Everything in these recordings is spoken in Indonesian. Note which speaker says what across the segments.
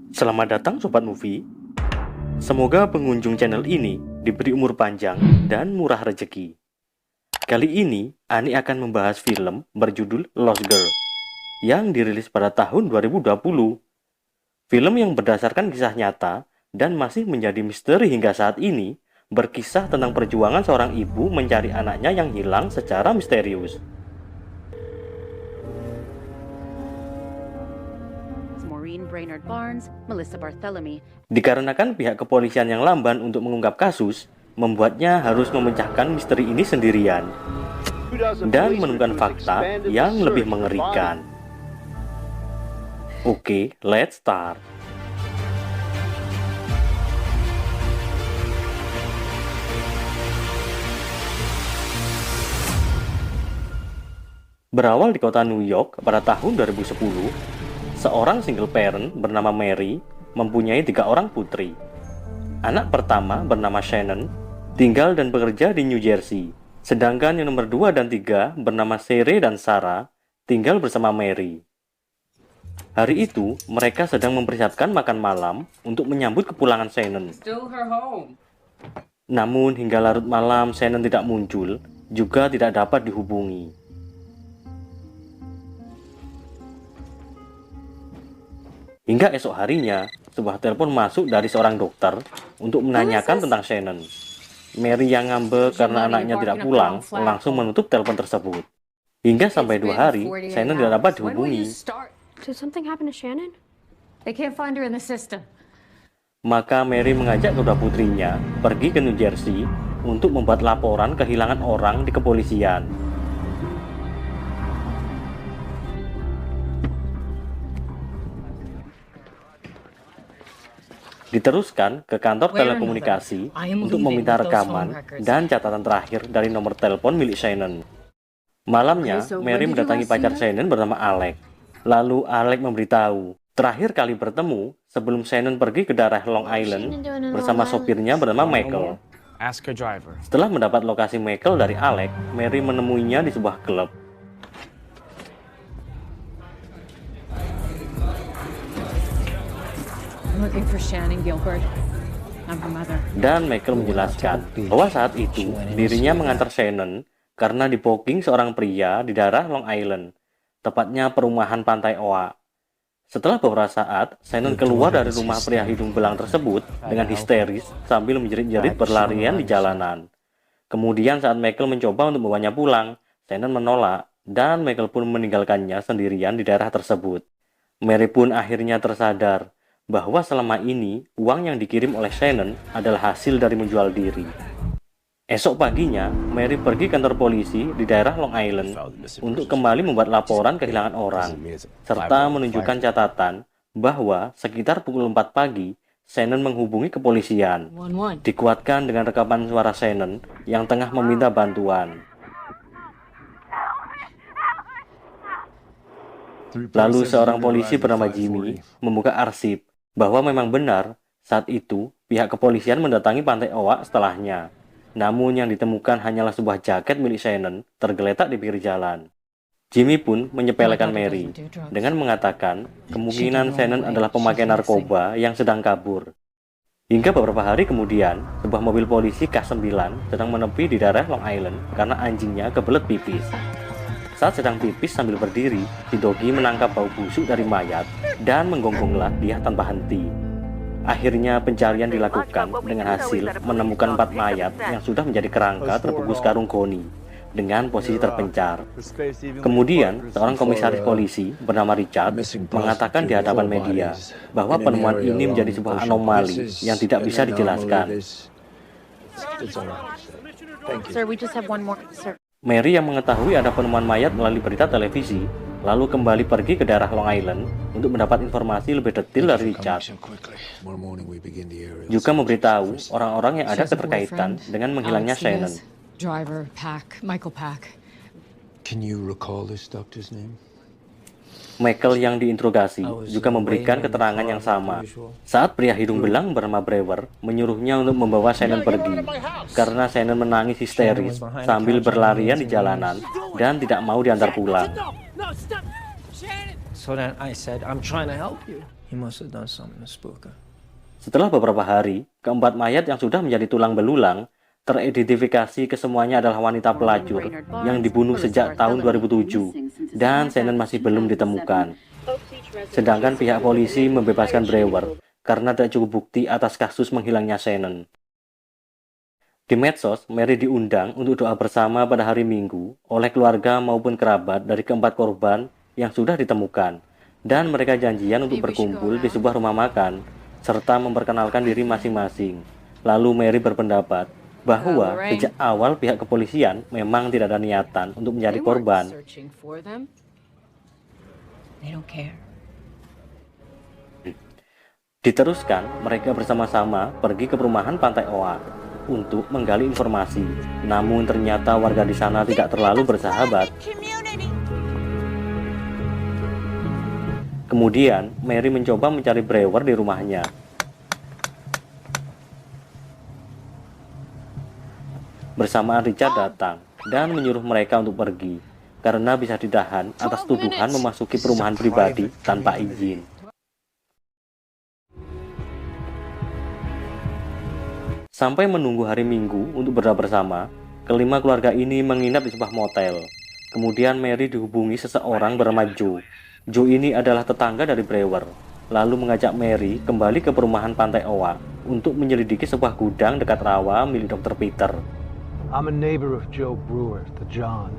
Speaker 1: Selamat datang Sobat Movie. Semoga pengunjung channel ini diberi umur panjang dan murah rezeki. Kali ini, Ani akan membahas film berjudul Lost Girl yang dirilis pada tahun 2020. Film yang berdasarkan kisah nyata dan masih menjadi misteri hingga saat ini, berkisah tentang perjuangan seorang ibu mencari anaknya yang hilang secara misterius.
Speaker 2: Brainerd Barnes, Melissa Barthélemy.
Speaker 1: Dikarenakan pihak kepolisian yang lamban untuk mengungkap kasus, membuatnya harus memecahkan misteri ini sendirian dan menemukan fakta yang lebih mengerikan. Oke, let's start. Berawal di kota New York pada tahun 2010, seorang single parent bernama Mary mempunyai 3 orang putri. Anak pertama bernama Shannon, tinggal dan bekerja di New Jersey. Sedangkan yang nomor 2 dan 3 bernama Sherry dan Sarah, tinggal bersama Mary. Hari itu, mereka sedang mempersiapkan makan malam untuk menyambut kepulangan Shannon. Namun hingga larut malam Shannon tidak muncul, juga tidak dapat dihubungi. Hingga esok harinya, sebuah telepon masuk dari seorang dokter untuk menanyakan tentang Shannon. Mary yang ngambek karena anaknya tidak pulang, langsung menutup telepon tersebut. Hingga sampai 2 hari, Shannon tidak dapat dihubungi. Maka Mary mengajak kedua putrinya pergi ke New Jersey untuk membuat laporan kehilangan orang di kepolisian. Diteruskan ke kantor telekomunikasi untuk meminta rekaman dan catatan terakhir dari nomor telepon milik Shannon. Malamnya, Mary mendatangi pacar Shannon bernama Alec. Lalu Alec memberitahu, terakhir kali bertemu sebelum Shannon pergi ke daerah Long Island bersama sopirnya bernama Michael. Setelah mendapat lokasi Michael dari Alec, Mary menemuinya di sebuah klub. Dan Michael menjelaskan bahwa saat itu dirinya mengantar Shannon karena dipoking seorang pria di daerah Long Island, tepatnya perumahan Pantai Oa. Setelah beberapa saat, Shannon keluar dari rumah pria hidung belang tersebut dengan histeris sambil menjerit-jerit berlarian di jalanan. Kemudian saat Michael mencoba untuk membawanya pulang, Shannon menolak dan Michael pun meninggalkannya sendirian di daerah tersebut. Mary pun akhirnya tersadar bahwa selama ini uang yang dikirim oleh Shannon adalah hasil dari menjual diri. Esok paginya, Mary pergi kantor polisi di daerah Long Island untuk kembali membuat laporan kehilangan orang, serta menunjukkan catatan bahwa sekitar pukul 4 pagi, Shannon menghubungi kepolisian. Dikuatkan dengan rekaman suara Shannon yang tengah meminta bantuan. Lalu seorang polisi bernama Jimmy membuka arsip bahwa memang benar saat itu pihak kepolisian mendatangi Pantai Oa setelahnya. Namun yang ditemukan hanyalah sebuah jaket milik Shannon tergeletak di pinggir jalan. Jimmy pun menyepelekan Mary dengan mengatakan kemungkinan Shannon adalah pemakai narkoba yang sedang kabur. Hingga beberapa hari kemudian, sebuah mobil polisi K9 sedang menepi di daerah Long Island karena anjingnya kebelet pipis. Saat sedang pipis sambil berdiri, si Doggy menangkap bau busuk dari mayat dan menggonggonglah dia tanpa henti. Akhirnya pencarian dilakukan dengan hasil menemukan 4 mayat yang sudah menjadi kerangka terbungkus karung goni dengan posisi terpencar. Kemudian, seorang komisaris polisi bernama Richard mengatakan di hadapan media bahwa penemuan ini menjadi sebuah anomali yang tidak bisa dijelaskan. Mary yang mengetahui ada penemuan mayat melalui berita televisi, lalu kembali pergi ke daerah Long Island untuk mendapat informasi lebih detail dari Richard. Juga memberitahu orang-orang yang ada keterkaitan dengan menghilangnya Shannon. Michael yang diinterogasi juga memberikan keterangan yang sama saat pria hidung belang bernama Brewer menyuruhnya untuk membawa Shannon pergi karena Shannon menangis histeris sambil berlarian di jalanan dan tidak mau diantar pulang.
Speaker 3: So then I said, I'm trying to help you. He must have done something to spook her.
Speaker 1: Setelah beberapa hari, keempat mayat yang sudah menjadi tulang belulang teridentifikasi kesemuanya adalah wanita pelacur yang dibunuh sejak tahun 2007 dan Shannon masih belum ditemukan. Sedangkan pihak polisi membebaskan Brewer karena tidak cukup bukti atas kasus menghilangnya Shannon. Di medsos, Mary diundang untuk doa bersama pada hari Minggu oleh keluarga maupun kerabat dari keempat korban yang sudah ditemukan, dan mereka janjian untuk berkumpul di sebuah rumah makan serta memperkenalkan diri masing-masing. Lalu Mary berpendapat bahwa sejak awal pihak kepolisian memang tidak ada niatan untuk mencari korban. Diteruskan, mereka bersama-sama pergi ke perumahan Pantai Oa untuk menggali informasi. Namun ternyata warga di sana tidak terlalu bersahabat. Kemudian, Mary mencoba mencari Brewer di rumahnya. Bersamaan Richard datang dan menyuruh mereka untuk pergi karena bisa ditahan atas tuduhan memasuki perumahan pribadi tanpa izin. Sampai menunggu hari Minggu untuk berdoa bersama, kelima keluarga ini menginap di sebuah motel. Kemudian Mary dihubungi seseorang bernama Joe. Joe ini adalah tetangga dari Brewer, lalu mengajak Mary kembali ke perumahan Pantai Oa untuk menyelidiki sebuah gudang dekat rawa milik Dr. Peter.
Speaker 4: I'm a neighbor of Joe Brewer, the John.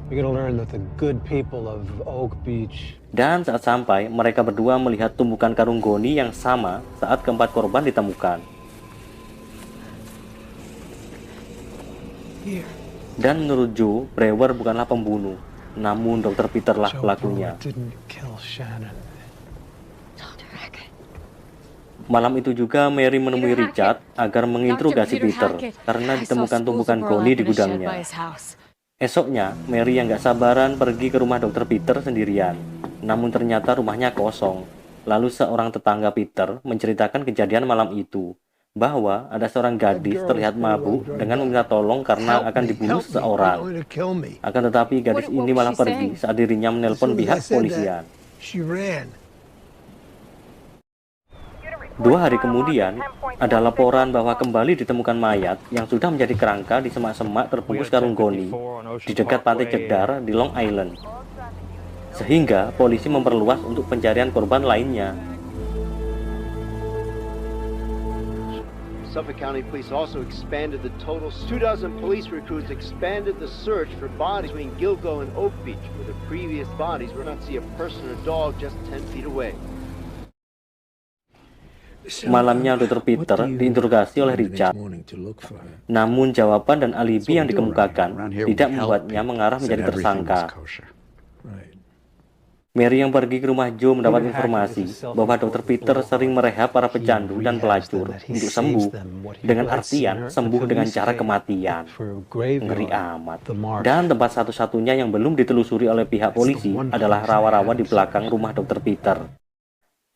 Speaker 4: We're gonna learn that the good people of Oak Beach.
Speaker 1: Dan saat sampai, mereka berdua melihat tumpukan karung goni yang sama saat keempat korban ditemukan. Dan menurut Joe, Brewer bukanlah pembunuh, namun Dr. Peter lah pelakunya. Malam itu juga Mary menemui Richard agar menginterogasi Peter karena ditemukan tumpukan goni di gudangnya. Esoknya, Mary yang gak sabaran pergi ke rumah Dr. Peter sendirian, namun ternyata rumahnya kosong. Lalu seorang tetangga Peter menceritakan kejadian malam itu, bahwa ada seorang gadis terlihat mabuk dengan meminta tolong karena akan dibunuh seseorang. Akan tetapi gadis ini malah pergi saat dirinya menelpon pihak kepolisian. 2 hari kemudian, ada laporan bahwa kembali ditemukan mayat yang sudah menjadi kerangka di semak-semak terbungkus karung goni di dekat pantai Cedar di Long Island. Sehingga polisi memperluas untuk pencarian korban lainnya.
Speaker 5: Suffolk County Police also expanded the total. 2,000 police recruits expanded the search for bodies between Gilgo and Oak Beach, where the previous bodies were not see a person or dog just 10 feet away.
Speaker 1: Malamnya Dr. Peter diinterogasi oleh Richard. Namun jawaban dan alibi yang dikemukakan tidak membuatnya mengarah menjadi tersangka. Mary yang pergi ke rumah Joe mendapat informasi bahwa Dr. Peter sering merehab para pecandu dan pelacur untuk sembuh, dengan artian sembuh dengan cara kematian. Ngeri amat. Dan tempat satu-satunya yang belum ditelusuri oleh pihak polisi adalah rawa-rawa di belakang rumah Dr. Peter.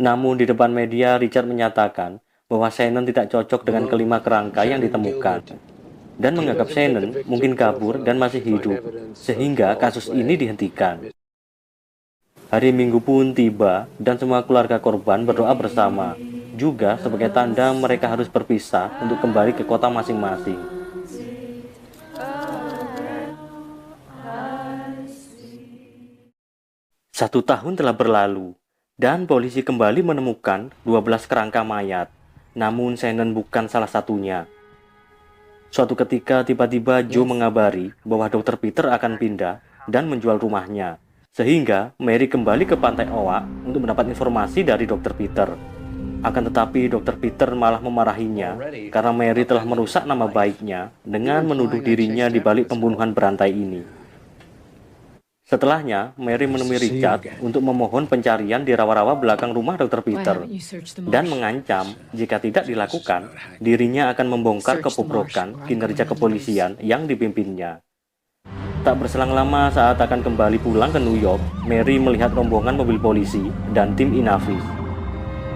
Speaker 1: Namun di depan media, Richard menyatakan bahwa Shannon tidak cocok dengan kelima kerangka yang ditemukan, dan menganggap Shannon mungkin kabur dan masih hidup, sehingga kasus ini dihentikan. Hari Minggu pun tiba dan semua keluarga korban berdoa bersama, juga sebagai tanda mereka harus berpisah untuk kembali ke kota masing-masing. Satu tahun telah berlalu, dan polisi kembali menemukan 12 kerangka mayat, namun Shannon bukan salah satunya. Suatu ketika tiba-tiba Joe mengabari bahwa Dr. Peter akan pindah dan menjual rumahnya. Sehingga Mary kembali ke Pantai Oa untuk mendapat informasi dari Dr. Peter. Akan tetapi Dr. Peter malah memarahinya karena Mary telah merusak nama baiknya dengan menuduh dirinya di balik pembunuhan berantai ini. Setelahnya, Mary menemui Richard untuk memohon pencarian di rawa-rawa belakang rumah Dr. Peter dan mengancam jika tidak dilakukan, dirinya akan membongkar kebobrokan kinerja kepolisian yang dipimpinnya. Tak berselang lama saat akan kembali pulang ke New York, Mary melihat rombongan mobil polisi dan tim Inavis.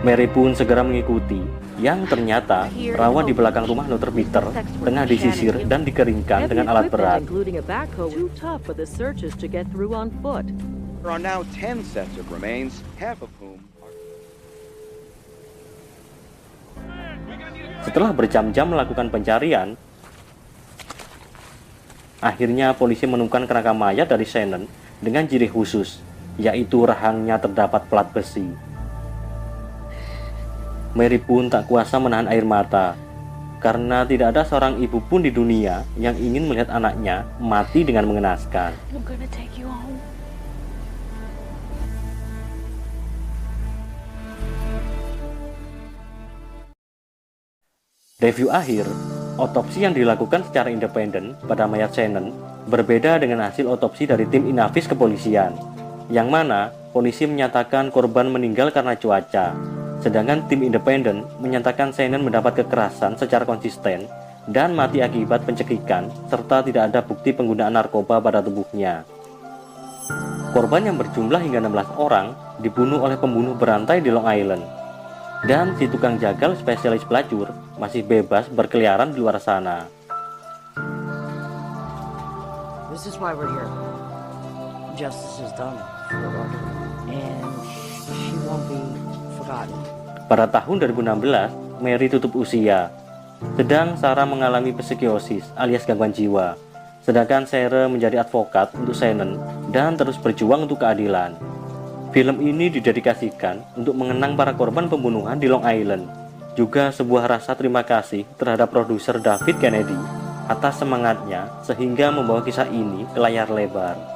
Speaker 1: Mary pun segera mengikuti, yang ternyata rawa di belakang rumah Dr. Peter tengah disisir dan dikeringkan dengan alat berat.
Speaker 6: There are now 10 sets of remains, half of whom are...
Speaker 1: Setelah berjam-jam melakukan pencarian, akhirnya polisi menemukan kerangka mayat dari Shannon dengan ciri khusus, yaitu rahangnya terdapat plat besi. Mary pun tak kuasa menahan air mata, karena tidak ada seorang ibu pun di dunia yang ingin melihat anaknya mati dengan mengenaskan.
Speaker 2: I'm gonna take you home.
Speaker 1: Review akhir, otopsi yang dilakukan secara independen pada mayat Shannon berbeda dengan hasil otopsi dari tim Inavis kepolisian, yang mana polisi menyatakan korban meninggal karena cuaca, sedangkan tim independen menyatakan Shannon mendapat kekerasan secara konsisten dan mati akibat pencekikan serta tidak ada bukti penggunaan narkoba pada tubuhnya. Korban yang berjumlah hingga 16 orang dibunuh oleh pembunuh berantai di Long Island, dan si tukang jagal spesialis pelacur masih bebas berkeliaran di luar sana.
Speaker 7: This is why we're here. Justice is done for Roger, and she won't be forgotten.
Speaker 1: Pada tahun 2016, Mary tutup usia, sedang Sarah mengalami psikiosis alias gangguan jiwa, sedangkan Sarah menjadi advokat untuk Shannon dan terus berjuang untuk keadilan. Film ini didedikasikan untuk mengenang para korban pembunuhan di Long Island, juga sebuah rasa terima kasih terhadap produser David Kennedy atas semangatnya sehingga membawa kisah ini ke layar lebar.